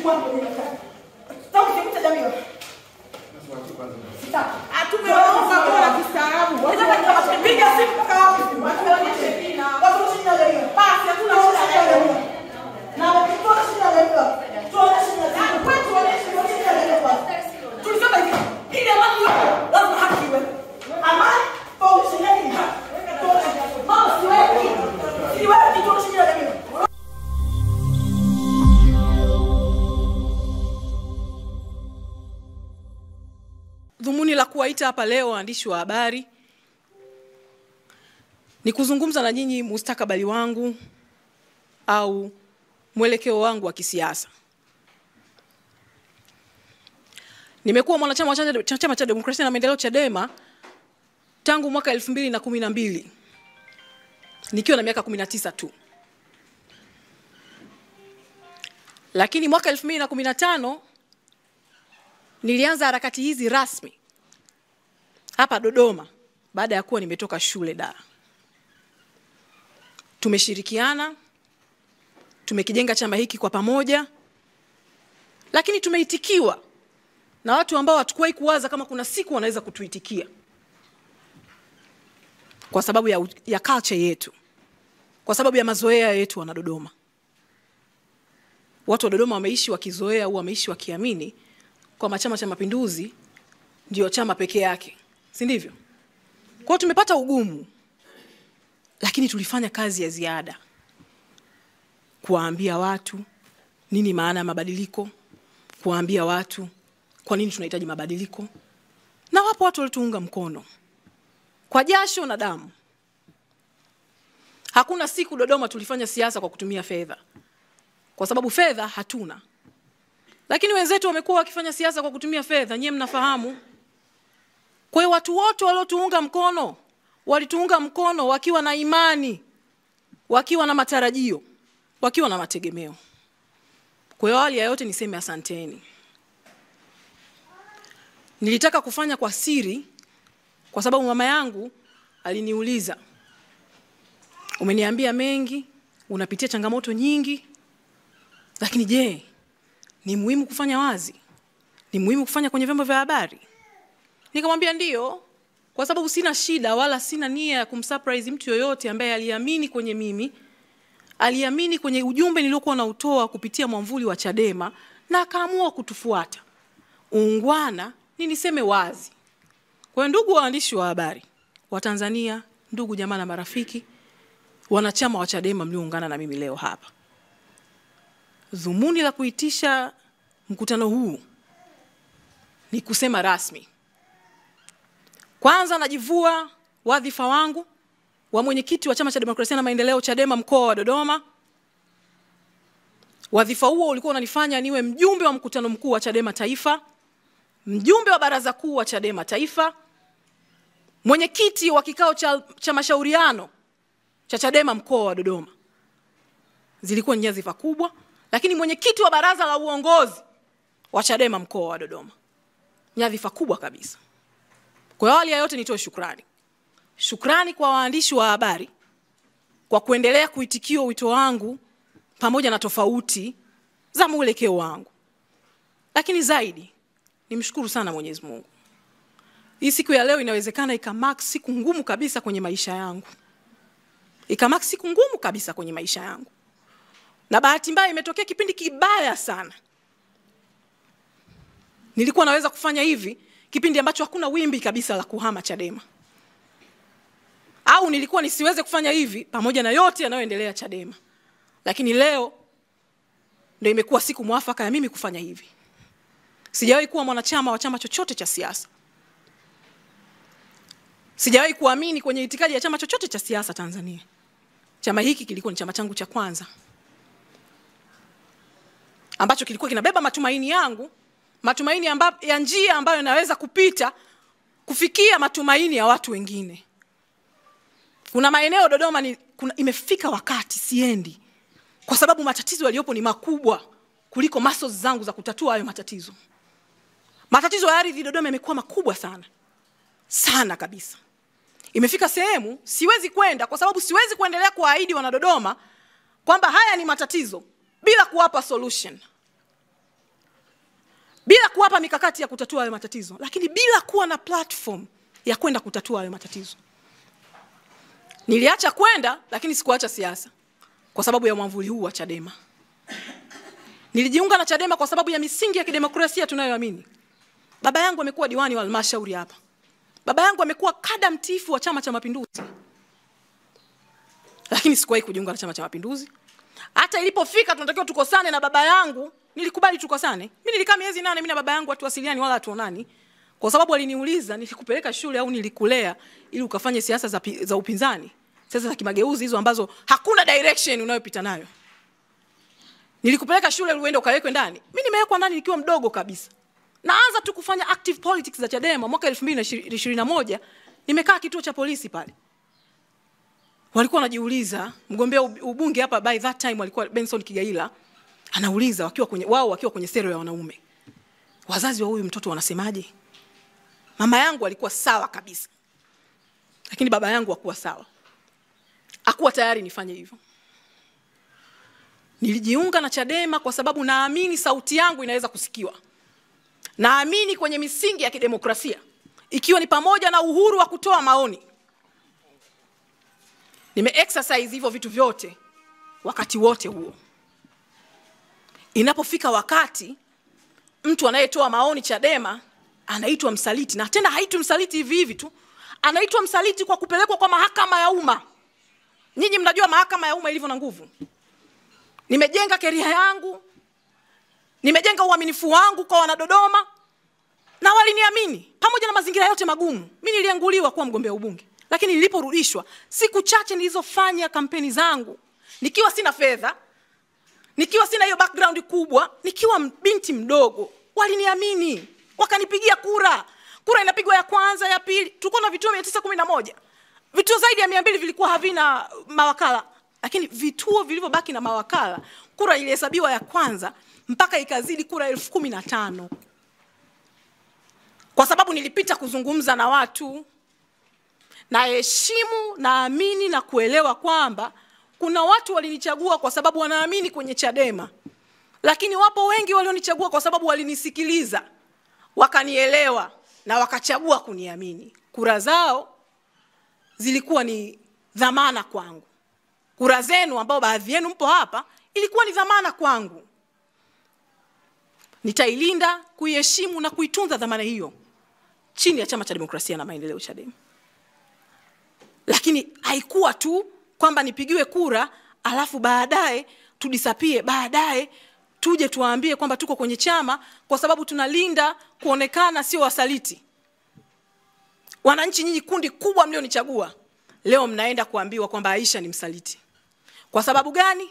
wangu ni nani? Tangu kimta jamii. Tumeomba bora kistaarabu. Piga simu mpaka wapi? Watu waonyeshe kina. Watu shida leo. Basi hatuna shida leo. Na wakitoa shida leo. Tuonyeshe shida kwetu, tuonyeshe shida leo. Tulisema hivi, ile amani yako lazima haki iwe. Amani kwa ushindani haki. Mama siweki. Siweki tuonyeshe shida leo. Dhumuni la kuwaita hapa leo waandishi wa habari ni kuzungumza na nyinyi mustakabali wangu au mwelekeo wangu wa kisiasa. Nimekuwa mwanachama wa Chama cha Demokrasia na Maendeleo Chadema tangu mwaka 2012 nikiwa na miaka 19 tu. Lakini mwaka 2015 nilianza harakati hizi rasmi hapa Dodoma baada ya kuwa nimetoka shule Dar. Tumeshirikiana, tumekijenga chama hiki kwa pamoja, lakini tumeitikiwa na watu ambao hatukuwahi kuwaza kama kuna siku wanaweza kutuitikia. Kwa sababu ya culture yetu, kwa sababu ya mazoea yetu wana Dodoma. Watu wa Dodoma wameishi wakizoea au wameishi wakiamini kwa Chama cha Mapinduzi ndio chama pekee yake, si ndivyo? Kwa hiyo tumepata ugumu, lakini tulifanya kazi ya ziada kuwaambia watu nini maana ya mabadiliko, kuwaambia watu kwa nini tunahitaji mabadiliko, na wapo watu walituunga mkono kwa jasho na damu. Hakuna siku Dodoma tulifanya siasa kwa kutumia fedha, kwa sababu fedha hatuna. Lakini wenzetu wamekuwa wakifanya siasa kwa kutumia fedha, nyie mnafahamu. Kwa hiyo watu wote waliotuunga mkono, walituunga mkono wakiwa na imani, wakiwa na matarajio, wakiwa na mategemeo. Kwa hiyo awali ya yote niseme asanteni. Nilitaka kufanya kwa siri kwa sababu mama yangu aliniuliza, umeniambia mengi, unapitia changamoto nyingi, lakini je, ni muhimu kufanya wazi? Ni muhimu kufanya kwenye vyombo vya habari? Nikamwambia ndio, kwa sababu sina shida wala sina nia ya kumsurprise mtu yoyote ambaye aliamini kwenye mimi, aliamini kwenye ujumbe niliokuwa nautoa kupitia mwamvuli wa Chadema na akaamua kutufuata. Ungwana ni niseme wazi. Kwa hiyo ndugu waandishi wa habari wa Tanzania, ndugu jamaa na marafiki, wanachama wa Chadema mlioungana na mimi leo hapa, dhumuni la kuitisha mkutano huu ni kusema rasmi. Kwanza najivua wadhifa wangu wa mwenyekiti wa Chama cha Demokrasia na Maendeleo Chadema mkoa wa Dodoma. Wadhifa huo ulikuwa unanifanya niwe mjumbe wa mkutano mkuu wa Chadema Taifa, mjumbe wa baraza kuu wa Chadema Taifa, mwenyekiti wa kikao cha mashauriano cha Chadema mkoa wa Dodoma. Zilikuwa ni nyadhifa kubwa, lakini mwenyekiti wa baraza la uongozi wa Chadema mkoa wa Dodoma, nyadhifa kubwa kabisa. Kwa awali ya yote nitoe shukrani. Shukrani kwa waandishi wa habari kwa kuendelea kuitikia wito wangu pamoja na tofauti za mwelekeo wangu. Lakini zaidi nimshukuru sana Mwenyezi Mungu. Hii siku ya leo inawezekana ikamark siku ngumu kabisa kwenye maisha yangu. Ikamark siku ngumu kabisa kwenye maisha yangu. Na bahati mbaya imetokea kipindi kibaya sana. Nilikuwa naweza kufanya hivi kipindi ambacho hakuna wimbi kabisa la kuhama Chadema. Au nilikuwa nisiweze kufanya hivi pamoja na yote yanayoendelea Chadema. Lakini leo ndio imekuwa siku mwafaka ya mimi kufanya hivi. Sijawahi kuwa mwanachama wa chama chochote cha siasa. Sijawahi kuamini kwenye itikadi ya chama chochote cha siasa Tanzania. Chama hiki kilikuwa ni chama changu cha kwanza, ambacho kilikuwa kinabeba matumaini yangu, matumaini ya njia ambayo naweza kupita kufikia matumaini ya watu wengine. Kuna maeneo Dodoma imefika wakati siendi kwa sababu matatizo yaliyopo ni makubwa kuliko muscles zangu za kutatua hayo matatizo. Matatizo ya ardhi Dodoma yamekuwa makubwa sana. Sana kabisa. Imefika sehemu siwezi kwenda kwa sababu siwezi kuendelea kuahidi wana Dodoma kwamba haya ni matatizo bila kuwapa solution. bila kuwapa mikakati ya kutatua hayo matatizo, lakini bila kuwa na platform ya kwenda kutatua hayo matatizo. Niliacha kwenda, lakini sikuacha siasa kwa sababu ya mwamvuli huu wa Chadema. Nilijiunga na Chadema kwa sababu ya misingi ya kidemokrasia tunayoamini. Baba yangu amekuwa diwani wa halmashauri hapa. Baba yangu amekuwa kada mtiifu wa Chama cha Mapinduzi. Lakini sikuwahi kujiunga na Chama cha Mapinduzi. Hata ilipofika tunatakiwa tukosane na baba yangu, nilikubali tukosane. Mimi nilikaa miezi 8 mimi na baba yangu hatuwasiliani wala hatuonani. Kwa sababu aliniuliza nilikupeleka shule au nilikulea ili ukafanye siasa za upinzani. Siasa za kimageuzi hizo ambazo hakuna direction unayopita nayo. Nilikupeleka shule uende ukawekwe ndani. Mimi nimewekwa ndani nikiwa mdogo kabisa. Naanza tu kufanya active politics za Chadema mwaka 2021, nimekaa kituo cha polisi pale. Walikuwa wanajiuliza, mgombea ubunge hapa by that time walikuwa Benson Kigaila, anauliza wakiwa kwenye sero ya wanaume, wazazi wa huyu mtoto wanasemaje? Mama yangu alikuwa sawa kabisa, lakini baba yangu hakuwa sawa. Hakuwa tayari nifanye hivyo. Nilijiunga na Chadema kwa sababu naamini sauti yangu inaweza kusikiwa. Naamini kwenye misingi ya kidemokrasia, ikiwa ni pamoja na uhuru wa kutoa maoni. Nime-exercise hivyo vitu vyote wakati wote huo. Inapofika wakati mtu anayetoa maoni Chadema anaitwa msaliti, na tena haitwi msaliti hivi hivi tu. Anaitwa msaliti kwa kupelekwa kwa mahakama ya umma. Nyinyi mnajua mahakama ya umma ilivyo na nguvu. Nimejenga career yangu, nimejenga uaminifu wangu kwa Wanadodoma, na waliniamini pamoja na mazingira yote magumu. Mimi nilianguliwa kuwa mgombea ubunge, lakini niliporudishwa, siku chache nilizofanya kampeni zangu nikiwa sina fedha, nikiwa sina hiyo background kubwa, nikiwa binti mdogo, waliniamini, wakanipigia kura. Kura inapigwa ya kwanza, ya pili, tulikuwa na vituo 911. Vituo zaidi ya 200 vilikuwa havina mawakala, lakini vituo vilivyobaki na mawakala, kura ilihesabiwa ya kwanza mpaka ikazidi kura 15,000. Kwa sababu nilipita kuzungumza na watu, na heshimu, naamini na kuelewa kwamba kuna watu walinichagua kwa sababu wanaamini kwenye Chadema. Lakini wapo wengi walionichagua kwa sababu walinisikiliza, wakanielewa na wakachagua kuniamini. Kura zao zilikuwa ni dhamana kwangu. Kura zenu ambao baadhi yenu mpo hapa ilikuwa ni dhamana kwangu. Nitailinda, kuiheshimu na kuitunza dhamana hiyo chini ya Chama cha Demokrasia na Maendeleo Chadema. Lakini haikuwa tu kwamba nipigiwe kura alafu baadaye tudisapie, baadaye tuje tuwaambie kwamba tuko kwenye chama kwa sababu tunalinda kuonekana sio wasaliti. Wananchi nyinyi kundi kubwa mlionichagua, leo mnaenda kuambiwa kwamba Aisha ni msaliti. Kwa sababu gani?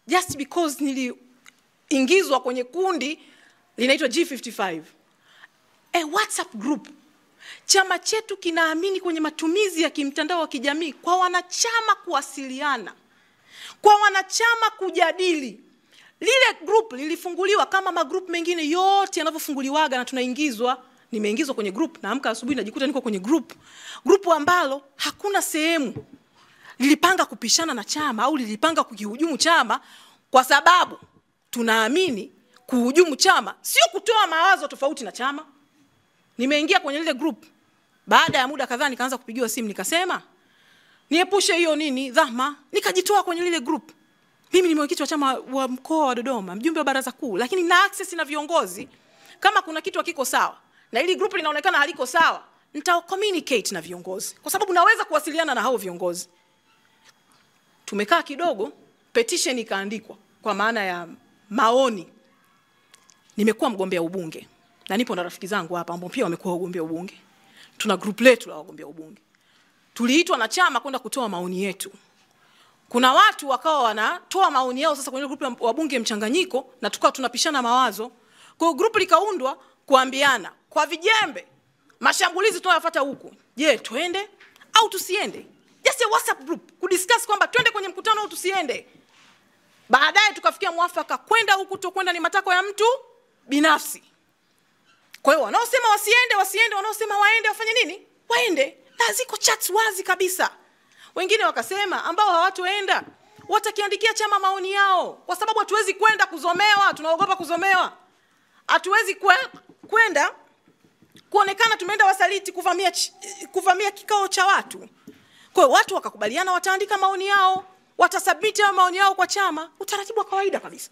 Just because niliingizwa kwenye kundi linaitwa G55. A WhatsApp group. Chama chetu kinaamini kwenye matumizi ya kimtandao wa kijamii kwa wanachama kuwasiliana, kwa wanachama kujadili. Lile group lilifunguliwa kama magroup mengine yote yanavyofunguliwaga na tunaingizwa. Nimeingizwa kwenye group, naamka asubuhi najikuta niko kwenye group ambalo hakuna sehemu lilipanga kupishana na chama au lilipanga kukihujumu chama, kwa sababu tunaamini kuhujumu chama sio kutoa mawazo tofauti na chama. Nimeingia kwenye lile group, baada ya muda kadhaa nikaanza kupigiwa simu, nikasema niepushe hiyo dhama, nikajitoa kwenye lile group. Mimi ni mwenyekiti wa chama wa mkoa wa Dodoma, mjumbe wa baraza kuu, lakini na access na viongozi. Kama kuna kitu hakiko sawa na ili group linaonekana haliko sawa, nita communicate na viongozi kwa sababu naweza kuwasiliana na hao viongozi. Tumekaa kidogo, petition ikaandikwa kwa maana ya maoni. Nimekuwa mgombea ubunge na nipo na rafiki zangu hapa ambao pia wamekuwa wagombea ubunge. Tuna group letu la wagombea ubunge. Tuliitwa na chama kwenda kutoa maoni yetu. Kuna watu wakawa wanatoa maoni yao sasa kwenye group ya wabunge mchanganyiko, na tukawa tunapishana mawazo. Kwa hiyo group likaundwa kuambiana kwa vijembe mashambulizi tunayofuata huku. Je, twende au tusiende? Just a WhatsApp group kudiscuss kwamba twende kwenye mkutano au tusiende. Baadaye tukafikia mwafaka kwenda huku, tokwenda ni matakwa ya mtu binafsi. Kwa hiyo wanaosema wasiende, wanaosema waende, wafanye nini? Waende. Na ziko chats wazi kabisa. Wengine wakasema ambao hawatoenda watakiandikia chama maoni yao kwa sababu hatuwezi kwenda kuzomewa, tunaogopa kuzomewa. hatuwezi kwenda kuonekana tumeenda wasaliti kuvamia kikao cha watu. Kwa hiyo watu wakakubaliana wataandika maoni yao, watasubmit maoni yao kwa chama, utaratibu wa kawaida kabisa.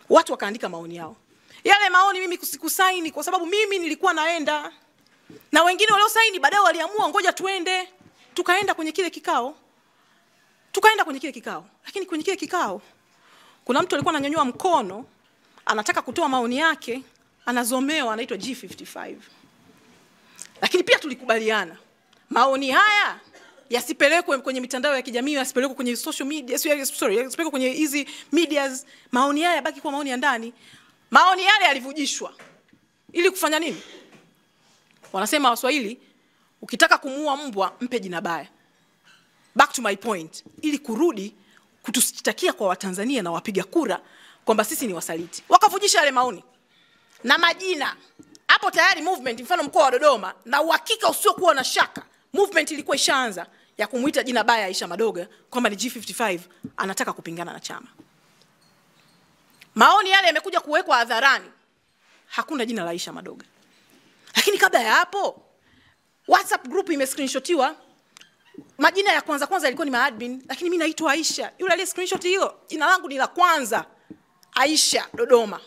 Watu wakaandika maoni yao. Yale maoni mimi sikusaini kwa sababu mimi nilikuwa naenda. Na wengine walio saini baadaye waliamua ngoja tuende. Tukaenda kwenye kile kikao. Lakini kwenye kile kikao kuna mtu alikuwa ananyanyua mkono, anataka kutoa maoni yake, anazomewa, anaitwa G55. Lakini pia tulikubaliana maoni haya yasipelekwe kwenye mitandao ya kijamii, yasipelekwe kwenye social media, yasipelekwe kwenye hizi medias. Maoni haya yabaki kwa maoni ya ndani. Maoni yale yalivujishwa. Ili kufanya nini? Wanasema Waswahili, ukitaka kumuua mbwa mpe jina baya. Back to my point. Ili kurudi kutusitakia kwa Watanzania na wapiga kura kwamba sisi ni wasaliti. Wakavujisha yale maoni na majina. Hapo tayari movement, mfano mkoa wa Dodoma, na uhakika usiokuwa na shaka, movement ilikuwa ishaanza ya kumuita jina baya Aisha Madoga kwamba ni G55 anataka kupingana na chama. Maoni yale yamekuja kuwekwa hadharani. Hakuna jina la Aisha Madoga. Lakini kabla ya hapo WhatsApp group imescreenshotiwa. Majina ya kwanza yalikuwa ni maadmin, lakini mimi naitwa Aisha. Yule aliye screenshot hiyo, jina langu ni la kwanza, Aisha Dodoma.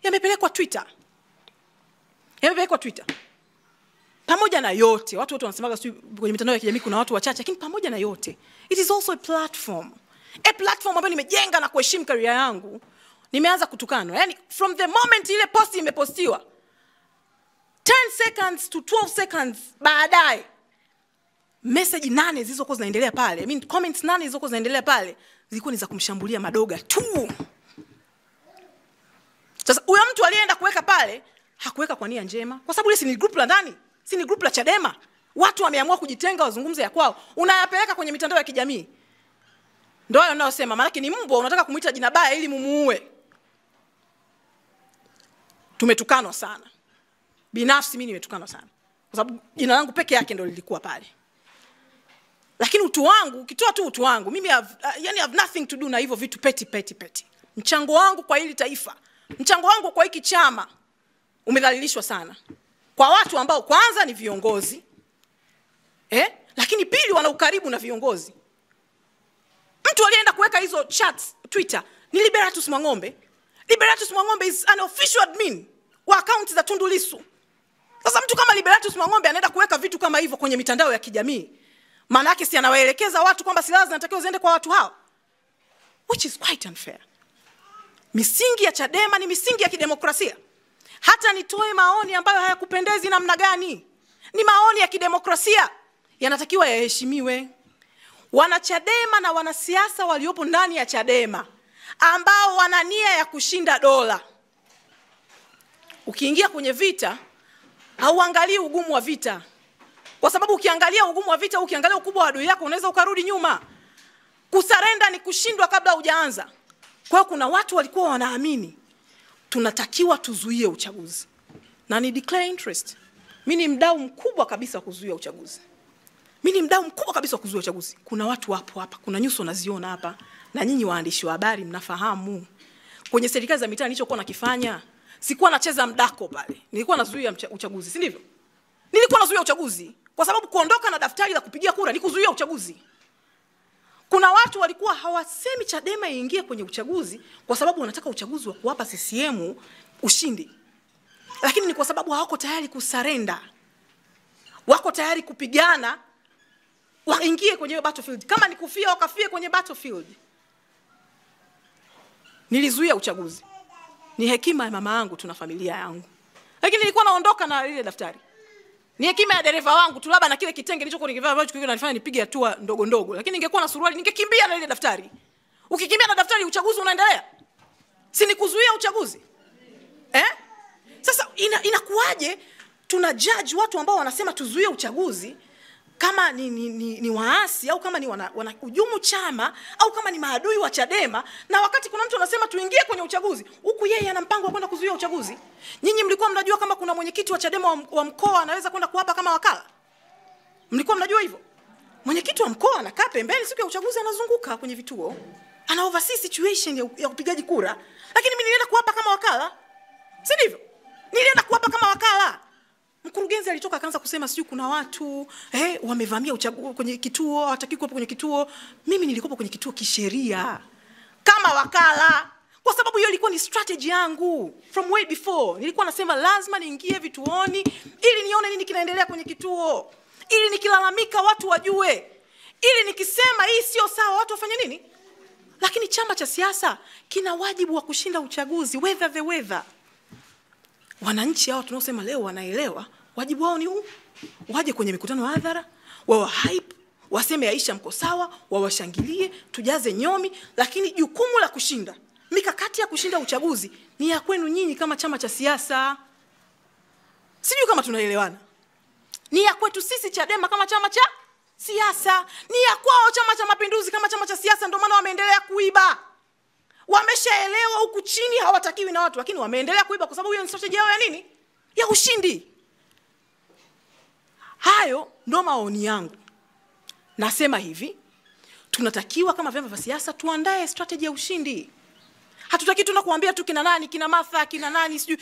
Yamepelekwa Twitter. Pamoja na yote, watu wote wanasemaga kwenye mitandao ya kijamii kuna watu wachache, lakini pamoja na yote, it is also a platform. A platform ambayo nimejenga na kuheshimu career yangu. Nimeanza kutukanwa. Yaani from the moment ile post imepostiwa, 10 seconds to 12 seconds baadaye, message 8 zilizokuwa zinaendelea pale, comments 8 zilizokuwa zinaendelea pale, zilikuwa ni za kumshambulia Madoga tu. Sasa huyo mtu aliyeenda kuweka pale, hakuweka kwa nia njema, kwa sababu ile si ni group la ndani, si ni group la Chadema. Watu wameamua kujitenga wazungumze ya kwao. Unayapeleka kwenye mitandao ya kijamii. Ndio hayo ninayosema, maana ni mbwa unataka kumuita jina baya ili mumuue. Tumetukanwa sana. Binafsi mimi nimetukanwa sana. Kwa sababu jina langu peke yake ndio lilikuwa pale. Lakini utu wangu, ukitoa tu utu wangu, mimi have nothing to do na hivyo vitu petty. Mchango wangu kwa hili taifa, mchango wangu kwa hiki chama umedhalilishwa sana. Kwa watu ambao kwanza ni viongozi, lakini pili wana ukaribu na viongozi. Mtu alienda kuweka hizo chats Twitter ni Liberatus Mwang'ombe. Liberatus Mwang'ombe is an official admin wa account za Tundu Lissu. Sasa mtu kama Liberatus Mwang'ombe anaenda kuweka vitu kama hivyo kwenye mitandao ya kijamii, maana yake si anawaelekeza watu kwamba silaha zinatakiwa ziende kwa watu hao, which is quite unfair. Misingi ya Chadema ni misingi ya kidemokrasia. Hata nitoe maoni ambayo hayakupendezi namna gani, ni maoni ya kidemokrasia, yanatakiwa yaheshimiwe. Wanachadema na wanasiasa waliopo ndani ya Chadema ambao wana nia ya kushinda dola, ukiingia kwenye vita hauangalii ugumu wa vita, kwa sababu ukiangalia ugumu wa vita, ukiangalia ukubwa wa adui yako, unaweza ukarudi nyuma. Kusarenda ni kushindwa kabla hujaanza. Kwa hiyo kuna watu walikuwa wanaamini tunatakiwa tuzuie uchaguzi, na ni declare interest. Mimi ni mdau mkubwa kabisa kuzuia uchaguzi. Kuna watu wapo hapa, kuna nyuso naziona hapa, na nyinyi waandishi wa habari mnafahamu. Kwenye serikali za mitaa nilichokuwa nakifanya, sikuwa nacheza mdako pale. Nilikuwa nazuia uchaguzi, si ndivyo? Nilikuwa nazuia uchaguzi kwa sababu kuondoka na daftari la kupigia kura ni kuzuia uchaguzi. Kuna watu walikuwa hawasemi Chadema iingie kwenye uchaguzi kwa sababu wanataka uchaguzi wa kuwapa CCM ushindi. Lakini ni kwa sababu hawako tayari kusarenda. Wako tayari kupigana, waingie kwenye battlefield. Kama ni kufia wakafie kwenye battlefield. Nilizuia uchaguzi. Ni hekima ya mama yangu, tuna familia yangu. Lakini nilikuwa naondoka na ile daftari. Ni hekima ya dereva wangu tu, labda na kile kitenge nilichokuwa nikivaa ambacho kilikuwa kinanifanya nipige hatua ndogo. Lakini ningekuwa na suruali ningekimbia na ile daftari. Ukikimbia na daftari uchaguzi unaendelea. Si ni kuzuia uchaguzi? Sasa inakuaje tuna judge watu ambao wanasema tuzuie uchaguzi kama ni waasi, au kama ni wanahujumu chama, au kama ni maadui wa Chadema, na wakati kuna mtu anasema tuingie kwenye uchaguzi, huku yeye ana mpango wa kwenda kuzuia uchaguzi. Nyinyi mlikuwa mnajua kama kuna mwenyekiti wa Chadema wa mkoa anaweza kwenda kuapa kama wakala? Mlikuwa mnajua hivyo? Mwenyekiti wa mkoa anakaa pembeni siku ya uchaguzi, anazunguka kwenye vituo, ana oversee situation ya upigaji kura, lakini mimi nilienda kuapa kama wakala. Si ndivyo? Nilienda kuwapa kama wakala. Mkurugenzi alitoka akaanza kusema sijui kuna watu wamevamia uchaguzi kwenye kituo, hawataki kuwepo kwenye kituo. Mimi nilikuwa kwenye kituo kisheria kama wakala, kwa sababu hiyo ilikuwa ni strategy yangu from way before. Nilikuwa nasema lazima niingie vituoni ili nione nini kinaendelea kwenye kituo, ili nikilalamika watu wajue, ili nikisema hii sio sawa watu wafanye nini. Lakini chama cha siasa kina wajibu wa kushinda uchaguzi whether the weather. Wananchi hao tunaosema leo wanaelewa, wajibu wao ni huu. Waje kwenye mikutano ya hadhara, wao hype, waseme Aisha mko sawa, wawashangilie, tujaze nyomi, lakini jukumu la kushinda, mikakati ya kushinda uchaguzi ni ya kwenu nyinyi kama chama cha siasa. Sijui kama tunaelewana. Ni ya kwetu sisi Chadema kama chama cha siasa, ni ya kwao Chama cha Mapinduzi kama chama cha siasa. Ndio maana wameendelea kuiba. Wameshaelewa huku chini hawatakiwi na watu, lakini wameendelea kuiba kwa sababu hiyo ni strategy yao ya nini? Ya ushindi. Hayo ndo maoni yangu. Nasema hivi, tunatakiwa kama vyama vya siasa tuandae strategy ya ushindi. Hatutaki tu kuambia tu kina nani, kina Martha, kina nani sijui